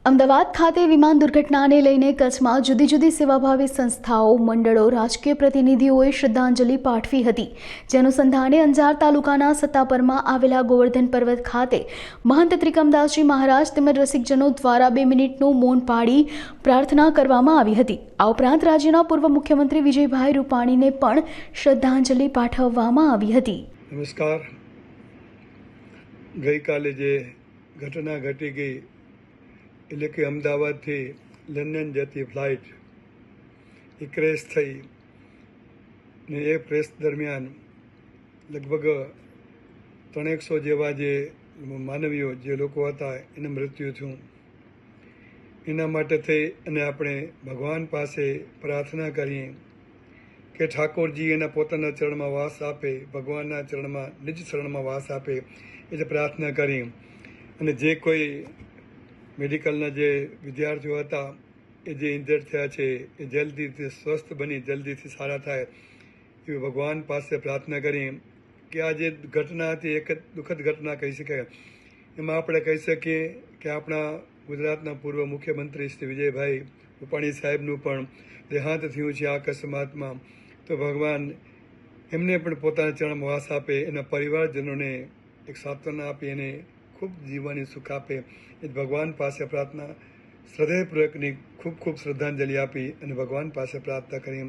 અમદાવાદ ખાતે વિમાન દુર્ઘટનાને લઈને કચ્છમાં જુદી જુદી સેવાભાવી સંસ્થાઓ, મંડળો, રાજકીય પ્રતિનિધિઓએ શ્રદ્ધાંજલિ પાઠવી હતી. જે અનુસંધાને અંજાર તાલુકાના સત્તાપરમાં આવેલા ગોવર્ધન પર્વત ખાતે મહંત ત્રિકમદાસજી મહારાજ તેમજ રસિકજનો દ્વારા 2 મિનિટનું મૌન પાળી પ્રાર્થના કરવામાં આવી હતી. આ ઉપરાંત રાજ્યના પૂર્વ મુખ્યમંત્રી વિજયભાઈ રૂપાણીને પણ શ્રદ્ધાંજલિ પાઠવવામાં આવી હતી. નમસ્કાર. ગઈકાલે જે ઘટના ઘટી ગઈ એટલે કે અમદાવાદથી લંડન જતી ફ્લાઇટ એ ક્રેશ થઈ ને એ ક્રેશ દરમિયાન લગભગ 300 જેવા જે માનવીઓ જે લોકો હતા એને મૃત્યુ થયું. એના માટે થઈ અને આપણે ભગવાન પાસે પ્રાર્થના કરીએ કે ઠાકોરજી એના પોતાના ચરણમાં વાસ આપે, ભગવાનના ચરણમાં નિજ ચરણમાં વાસ આપે એટલે પ્રાર્થના કરી. અને જે કોઈ મેડિકલના જે વિદ્યાર્થીઓ હતા એ જે ઇન્જર્ડ થયા છે એ જલ્દીથી સ્વસ્થ બની જલ્દીથી સારા થાય એવી ભગવાન પાસે પ્રાર્થના કરી. કે આ જે ઘટના હતી એક દુઃખદ ઘટના કહી શકાય. એમાં આપણે કહી શકીએ કે આપણા ગુજરાતના પૂર્વ મુખ્યમંત્રી શ્રી વિજયભાઈ રૂપાણી સાહેબનું પણ દેહાંત થયું છે આ અકસ્માતમાં. તો ભગવાન એમને પણ પોતાના ચરણમાં વાસ આપે, એના પરિવારજનોને એક સાંત્વના આપી, એને ખૂબ જીવવાની સુખ આપે એ ભગવાન પાસે પ્રાર્થના હૃદયપૂર્વકની ખૂબ શ્રદ્ધાંજલિ આપી અને ભગવાન પાસે પ્રાર્થના કરી.